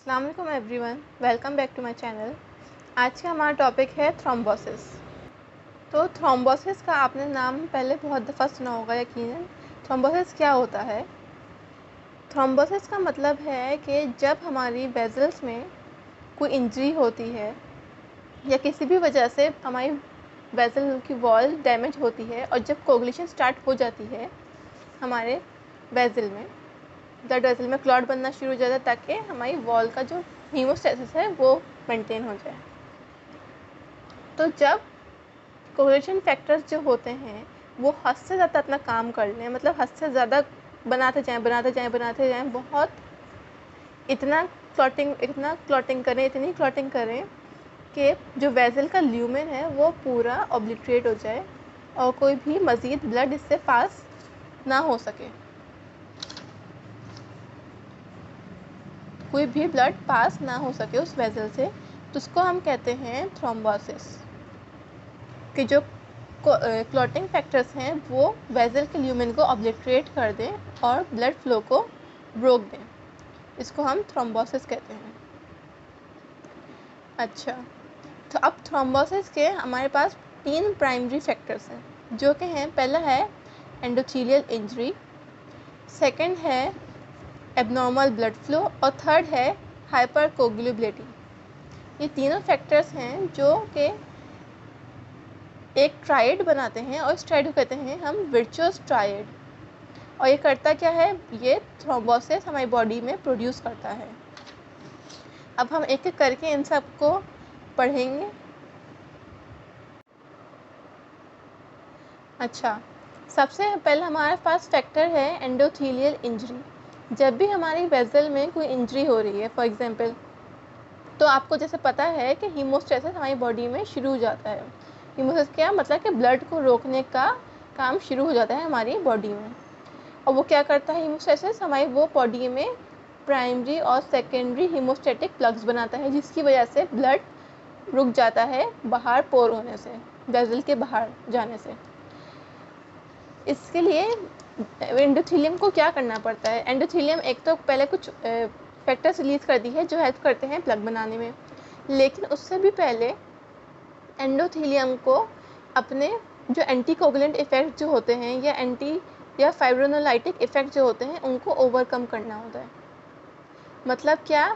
अस्सलाम वालेकुम everyone, welcome back to my channel. आज का हमारा टॉपिक है थ्रोम्बोसिस। तो थ्रोम्बोसिस का आपने नाम पहले बहुत दफ़ा सुना होगा यकीनन। थ्रोम्बोसिस क्या होता है? थ्रोम्बोसिस का मतलब है कि जब हमारी वेजल्स में कोई इंजरी होती है या किसी भी वजह से हमारी वेसल की वॉल डैमेज होती है और जब कोगुलेशन स्टार्ट हो जाती है हमारे वेसल में, ब्लड वेसल में क्लॉट बनना शुरू हो जाता है ताकि हमारी वॉल का जो हीमोस्टेसिस है वो मेंटेन हो जाए। तो जब कोगुलेशन फैक्टर्स जो होते हैं वो हद से ज़्यादा अपना काम कर लें, मतलब हद से ज़्यादा बनाते जाएं, बहुत इतना क्लॉटिंग करें, इतनी क्लॉटिंग करें कि जो वेसल का ल्यूमेन है वो पूरा ऑब्लिटरेट हो जाए और कोई भी मज़ीद ब्लड इससे पास ना हो सके, कोई भी ब्लड पास ना हो सके उस वेसल से। तो उसको हम कहते हैं थ्रोम्बोसिस। कि जो क्लॉटिंग फैक्टर्स हैं वो वेसल के ल्यूमेन को ऑब्लिटरेट कर दें और ब्लड फ्लो को रोक दें, इसको हम थ्रोम्बोसिस कहते हैं। अच्छा, तो अब थ्रोम्बोसिस के हमारे पास 3 प्राइमरी फैक्टर्स हैं जो कि हैं, पहला है एंडोथेलियल इंजरी, सेकंड है एबनॉर्मल ब्लड फ्लो और थर्ड है हाइपरकोगुलेबिलिटी। ये तीनों फैक्टर्स हैं जो कि एक ट्राइड बनाते हैं और इस ट्राइड को कहते हैं हम विर्चुअस ट्राइड। और ये करता क्या है? ये थ्रोम्बोसिस हमारी बॉडी में प्रोड्यूस करता है। अब हम एक एक करके इन सब को पढ़ेंगे। अच्छा, सबसे पहले हमारे पास फैक्टर है एंडोथेलियल इंजरी। जब भी हमारी वेसल में कोई इंजरी हो रही है, फॉर एग्जांपल, तो आपको जैसे पता है कि हीमोस्टेसिस हमारी बॉडी में शुरू हो जाता है। हीमोस्टेसिस क्या मतलब कि ब्लड को रोकने का काम शुरू हो जाता है हमारी बॉडी में। और वो क्या करता है? हीमोस्टेसिस हमारी वो बॉडी में प्राइमरी और सेकेंडरी हीमोस्टेटिक प्लग्स बनाता है, जिसकी वजह से ब्लड रुक जाता है बाहर पोर होने से, वेसल के बाहर जाने से। इसके लिए एंडोथेलियम को क्या करना पड़ता है? एंडोथेलियम एक तो पहले कुछ फैक्टर्स रिलीज करती है जो हेल्प करते हैं प्लग बनाने में, लेकिन उससे भी पहले एंडोथेलियम को अपने जो एंटीकोगुलेंट इफेक्ट जो होते हैं या फाइब्रोनोलाइटिक इफेक्ट जो होते हैं उनको ओवरकम करना होता है। मतलब क्या?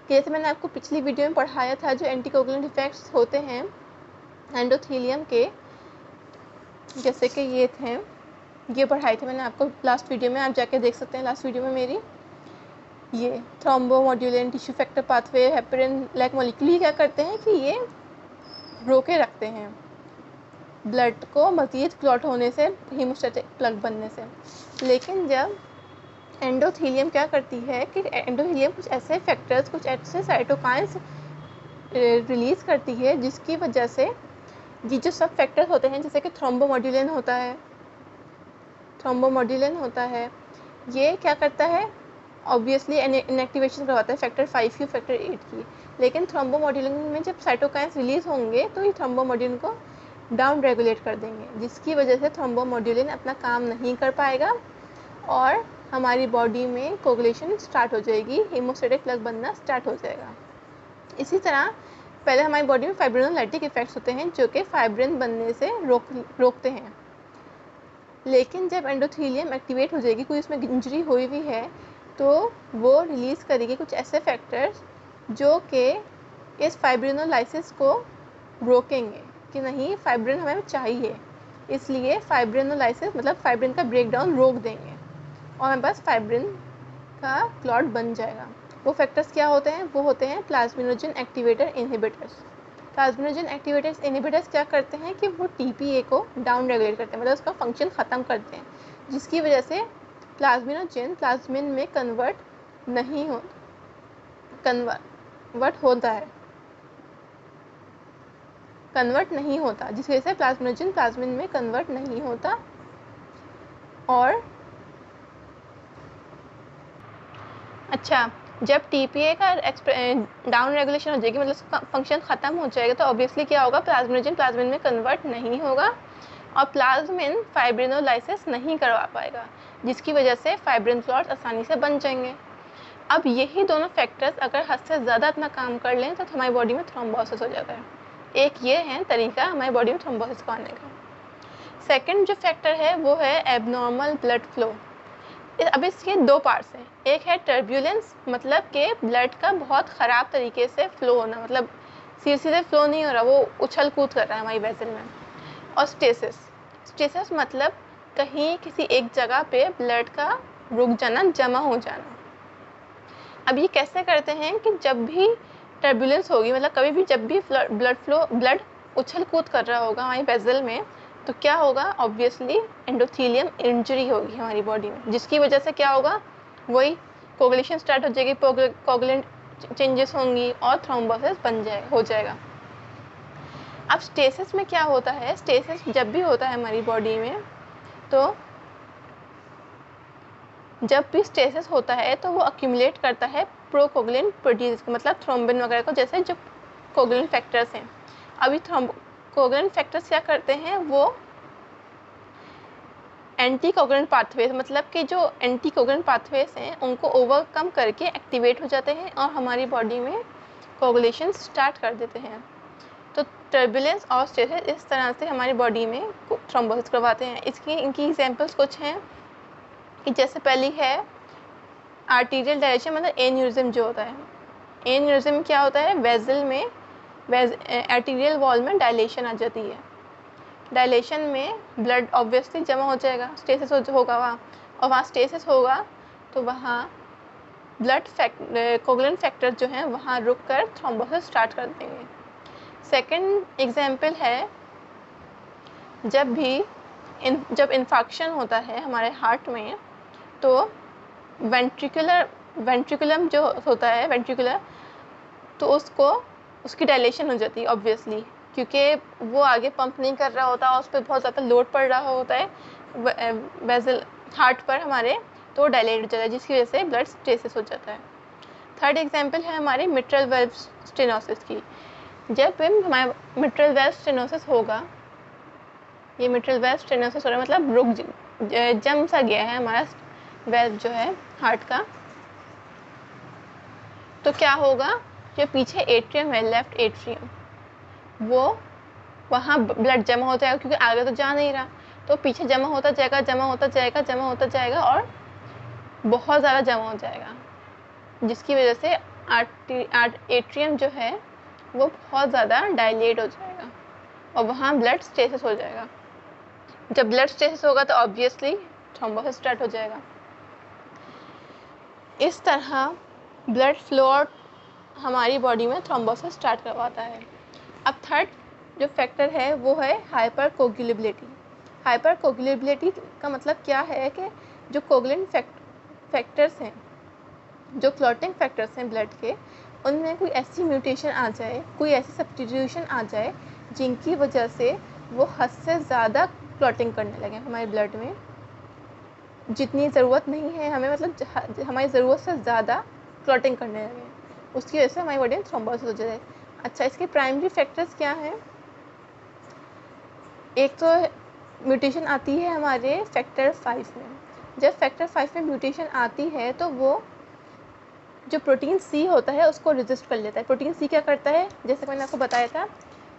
कि जैसे मैंने आपको पिछली वीडियो में पढ़ाया था, जो एंटीकोगुलेंट इफेक्ट्स होते हैं एंडोथेलियम के, जैसे कि ये पढ़ाए थे मैंने आपको लास्ट वीडियो में, आप जाके देख सकते हैं लास्ट वीडियो में मेरी। ये thrombomodulin tissue factor pathway, heparin like molecule क्या करते हैं कि ये रोके रखते हैं ब्लड को मज़ीद क्लॉट होने से, हीमोस्टेटिक प्लग बनने से। लेकिन जब एंडोथेलियम क्या करती है कि एंडोथेलियम कुछ ऐसे फैक्टर्स, कुछ ऐसे साइटोकाइंस रिलीज़ करती है जिसकी वजह से ये जो सब फैक्टर्स होते हैं, जैसे कि थ्रोम्बोमोड्यूलिन होता है, ये क्या करता है? ऑब्वियसली इनएक्टिवेशन करवाता है फैक्टर 5 की, फैक्टर 8 की। लेकिन थ्रोम्बोमोड्यूलिन में जब साइटोकाइंस रिलीज़ होंगे तो ये थ्रोम्बोमोड्यूलिन को डाउन रेगुलेट कर देंगे, जिसकी वजह से थ्रोम्बोमोड्यूलिन अपना काम नहीं कर पाएगा और हमारी बॉडी में कोगुलेशन स्टार्ट हो जाएगी, हीमोस्टेटिक प्लग बनना स्टार्ट हो जाएगा। इसी तरह पहले हमारी बॉडी में फाइब्रोनोलाइटिक इफेक्ट्स होते हैं जो कि फाइब्रिन बनने से रोकते हैं। लेकिन जब एंडोथेलियम एक्टिवेट हो जाएगी, कोई उसमें इंजरी हुई हुई है, तो वो रिलीज़ करेगी कुछ ऐसे फैक्टर्स जो कि इस फाइब्रिनोलाइसिस को रोकेंगे कि नहीं, फाइब्रिन हमें चाहिए, इसलिए फाइब्रिनोलाइसिस मतलब फाइब्रिन का ब्रेकडाउन रोक देंगे और हमारे पास फाइब्रिन का क्लॉट बन जाएगा। वो फैक्टर्स क्या होते हैं? वो होते हैं plasminogen activator inhibitors. Plasminogen activators inhibitors क्या करते हैं कि वो टीपीए को डाउन रेगुलेट करते हैं, मतलब उसका फंक्शन ख़त्म करते हैं, जिसकी वजह से प्लाज्मिनोजन प्लाज्मिन में कन्वर्ट नहीं होता, जिसकी वजह से प्लाज्मिनोजन प्लाज्मिन में कन्वर्ट नहीं होता। और अच्छा, जब टीपीए का डाउन रेगुलेशन हो जाएगी, मतलब उसका फंक्शन ख़त्म हो जाएगा, तो ऑब्वियसली क्या होगा? प्लाज्मिनोजन प्लाज्मिन में कन्वर्ट नहीं होगा और प्लाज्मिन फाइब्रिनोलाइसिस नहीं करवा पाएगा, जिसकी वजह से फाइब्रिन क्लॉट्स आसानी से बन जाएंगे। अब यही दोनों फैक्टर्स अगर हद से ज़्यादा अपना काम कर लें तो हमारी बॉडी में थ्रोम्बोसिस हो जाता है। एक ये है तरीका हमारी बॉडी में थ्रोम्बोसिस को आने का। सेकंड जो फैक्टर है वो है एबनॉर्मल ब्लड फ्लो। अब इसके दो पार्ट्स हैं। एक है टर्ब्यूलेंस, मतलब कि ब्लड का बहुत ख़राब तरीके से फ्लो होना, मतलब सीधे फ्लो नहीं हो रहा, वो उछल कूद कर रहा है हमारी वेसल में। और स्टेसिस, स्टेसिस मतलब कहीं किसी एक जगह पे ब्लड का रुक जाना, जमा हो जाना। अब ये कैसे करते हैं कि जब भी टर्बुलेंस होगी, मतलब कभी भी जब भी ब्लड उछल कूद कर रहा होगा हमारी वेसल में, तो क्या होगा, ऑब्वियसली एंडोथेलियम इंजरी होगी हमारी बॉडी में, जिसकी वजह से क्या होगा, वही कोगुलेशन स्टार्ट हो जाएगी, कोगुलेंट चेंजेस होंगी और थ्रोम्बोसिस हो जाएगा। अब स्टेसिस में क्या होता है, स्टेसिस जब भी होता है हमारी बॉडी में, तो जब भी स्टेसिस होता है तो वो अक्यूमुलेट करता है प्रोकोगुलेंट प्रोटीन्स, मतलब थ्रोम्बिन वगैरह को, जैसे जो कोगुलेंट फैक्टर्स हैं। अभी कोगुलेंट फैक्टर्स क्या करते हैं, वो एंटी कोगुलेंट पाथवेज, मतलब कि जो एंटी कोगुलेंट पाथवेज हैं उनको ओवरकम करके एक्टिवेट हो जाते हैं और हमारी बॉडी में कोगुलेशन स्टार्ट कर देते हैं। तो टर्बुलेंस और स्टेसिस इस तरह से हमारी बॉडी में थ्रोम्बोसिस करवाते हैं। इनकी एग्जांपल्स कुछ हैं कि जैसे पहली है आर्टीरियल डायलेशन, मतलब एन्यूरिज्म जो होता है। एन्यूरिज्म में क्या होता है, वेसल में आर्टीरियल वॉल में डायलेशन आ जाती है। डायलेशन में ब्लड ऑब्वियसली जमा हो जाएगा, स्टेसिस होगा वहाँ, और वहाँ स्टेसिस होगा तो वहाँ ब्लड कोगुलेंट फैक्टर जो हैं वहाँ रुक कर थ्रोम्बोसिस स्टार्ट कर देंगे। सेकेंड एग्जाम्पल है जब इन्फेक्शन होता है हमारे हार्ट में, तो वेंट्रिकुलम जो होता है, वेंट्रिकुलर, तो उसकी डायलेशन हो जाती है ऑब्वियसली, क्योंकि वो आगे पंप नहीं कर रहा होता और उस पर बहुत ज़्यादा लोड पड़ रहा होता है वेसल हार्ट पर हमारे, तो डायलेट हो जाता है, जिसकी वजह से ब्लड स्टेसिस हो जाता है। थर्ड एग्जांपल है हमारी मिट्रल वेल्व स्टेनोसिस की। जब हमारा मिट्रल वेल्व स्टेनोसिस होगा, ये मिट्रल वेल्व स्टेनोसिस हो रहा है मतलब जम सा गया है हमारा वेल्व जो है हार्ट का, तो क्या होगा, जो पीछे एट्रियम है, लेफ्ट एट्रियम, वो वहाँ ब्लड जमा हो जाएगा, क्योंकि आगे तो जा नहीं रहा, तो पीछे जमा होता जाएगा और बहुत ज़्यादा जमा हो जाएगा, जिसकी वजह से एट्रियम जो है वो बहुत ज़्यादा डायलेट हो जाएगा और वहाँ ब्लड स्टेसिस हो जाएगा। जब ब्लड स्टेसिस होगा तो ऑब्वियसली थ्रोम्बोसिस स्टार्ट हो जाएगा। इस तरह ब्लड फ्लो हमारी बॉडी में थ्रोम्बोसिस स्टार्ट करवाता है। अब थर्ड जो फैक्टर है वो है हाइपर कोगुलेबिलिटी। हाइपर कोगुलेबिलिटी का मतलब क्या है कि जो कोगुलेंट फैक्टर्स हैं, जो क्लॉटिंग फैक्टर्स हैं ब्लड के, उनमें कोई ऐसी म्यूटेशन आ जाए, कोई ऐसी सब्स्टिट्यूशन आ जाए जिनकी वजह से वो हद से ज़्यादा क्लॉटिंग करने लगे हमारे ब्लड में, जितनी ज़रूरत नहीं है हमें, मतलब हमारी ज़रूरत से ज़्यादा क्लॉटिंग करने लगे, उसकी वजह से हमारी बॉडी में थ्रोम्बोसिस हो जाए। अच्छा, इसके प्राइमरी फैक्टर्स क्या हैं? एक तो म्यूटेशन आती है हमारे फैक्टर 5 में। जब फैक्टर 5 में म्यूटेशन आती है तो वो जो प्रोटीन सी होता है उसको रेजिस्ट कर लेता है। प्रोटीन सी क्या करता है, जैसे मैंने आपको बताया था,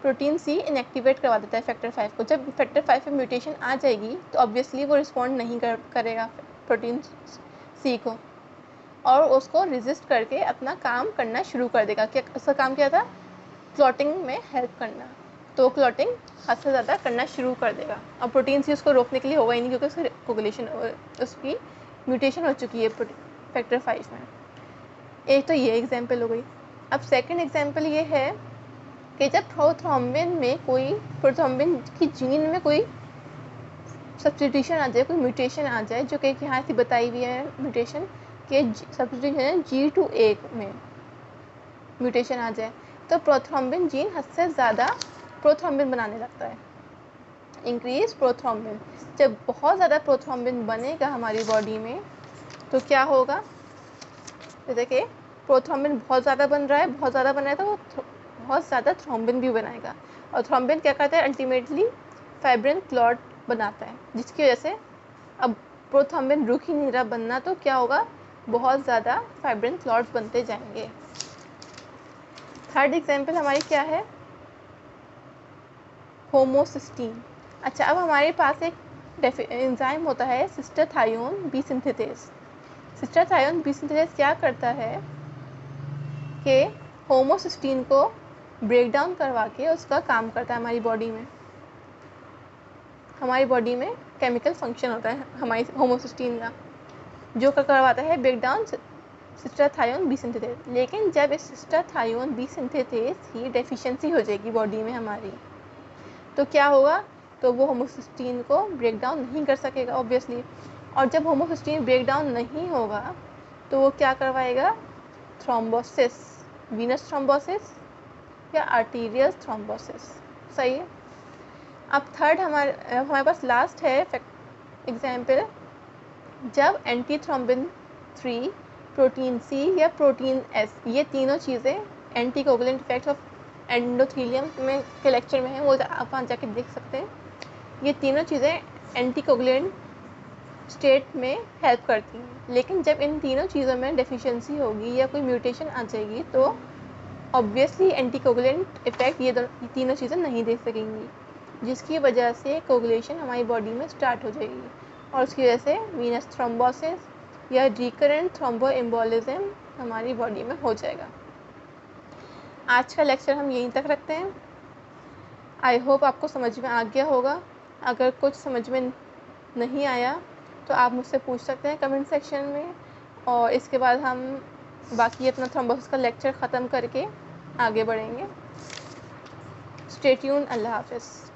प्रोटीन सी इनएक्टिवेट करवा देता है फैक्टर 5 को। जब फैक्टर 5 में म्यूटेशन आ जाएगी तो ऑब्वियसली वो रिस्पॉन्ड नहीं करेगा प्रोटीन सी को, और उसको रेजिस्ट करके अपना काम करना शुरू कर देगा। क्या उसका काम क्या था? क्लॉटिंग में हेल्प करना। तो क्लॉटिंग हद से ज़्यादा करना शुरू कर देगा और प्रोटीन सी उसको रोकने के लिए होगा ही नहीं, क्योंकि उसकी कोगुलेशन, उसकी म्यूटेशन हो चुकी है फैक्टर 5 में। एक तो ये एग्जाम्पल हो गई। अब सेकंड एग्जाम्पल ये है कि जब प्रोथ्रोम्बिन की जीन में कोई सब्स्टिट्यूशन आ जाए, कोई म्यूटेशन आ जाए, जो कि यहाँ से बताई हुई है म्यूटेशन के सब्स्टिट्यूशन G2A में म्यूटेशन आ जाए, तो प्रोथ्रोम्बिन जीन हद से ज़्यादा प्रोथ्रोम्बिन बनाने लगता है, इंक्रीज प्रोथ्रोम्बिन। जब बहुत ज़्यादा प्रोथ्रोम्बिन बनेगा हमारी बॉडी में तो क्या होगा, जैसे कि प्रोथ्रोम्बिन बहुत ज़्यादा बन रहा है तो वो बहुत ज़्यादा थ्रोम्बिन भी बनाएगा, और थ्रोम्बिन क्या करता है, अल्टीमेटली फाइब्रिन क्लॉट बनाता है, जिसकी वजह से अब प्रोथ्रोम्बिन रुक ही नहीं रहा बनना, तो क्या होगा, बहुत ज़्यादा फाइब्रिन क्लॉट्स बनते जाएंगे। थर्ड एग्जाम्पल हमारी क्या है, होमोसिस्टीन। अच्छा, अब हमारे पास एक एंजाइम होता है cystathionine B synthase. Cystathionine B synthase क्या करता है कि होमोसिस्टीन को ब्रेक डाउन करवा के उसका काम करता है हमारी बॉडी में। हमारी बॉडी में केमिकल फंक्शन होता है हमारी होमोसिस्टीन का, जो करवाता है break down cystathionine B synthase. लेकिन जब इस सिस्टर थायोन बी सिंथेसेस की डेफिशिएंसी हो जाएगी बॉडी में हमारी, तो क्या होगा, तो वो होमोसिस्टीन को ब्रेक डाउन नहीं कर सकेगा ऑब्वियसली। और जब होमोसिस्टीन ब्रेक डाउन नहीं होगा तो वो क्या करवाएगा, थ्रोम्बोसिस, वीनस थ्रोम्बोसिस या आर्टीरियल थ्रोम्बोसिस। सही है। अब थर्ड हमारे पास लास्ट है एग्जाम्पल, जब एंटी थ्रोम्बिन 3, प्रोटीन सी या प्रोटीन एस, ये तीनों चीज़ें anti coagulant effect of endothelium में के लेक्चर में है, वो आप वहाँ जाके देख सकते हैं। ये तीनों चीज़ें एंटी कोगुलेंट स्टेट में हेल्प करती हैं। लेकिन जब इन तीनों चीज़ों में डेफिशिएंसी होगी या कोई म्यूटेशन आ जाएगी तो ऑब्वियसली एंटी कोगुलेंट इफेक्ट ये तीनों चीज़ें नहीं दे सकेंगी, जिसकी वजह से कोगुलेशन हमारी बॉडी में स्टार्ट हो जाएगी और उसकी वजह से वीनस थ्रोम्बोसिस या रिकरेंट थ्रोम्बोएम्बोलिज्म हमारी बॉडी में हो जाएगा। आज का लेक्चर हम यहीं तक रखते हैं। आई होप आपको समझ में आ गया होगा। अगर कुछ समझ में नहीं आया तो आप मुझसे पूछ सकते हैं कमेंट सेक्शन में, और इसके बाद हम बाकी अपना थ्रोम्बोसिस का लेक्चर ख़त्म करके आगे बढ़ेंगे। Stay tune. अल्लाह हाफ़िज़।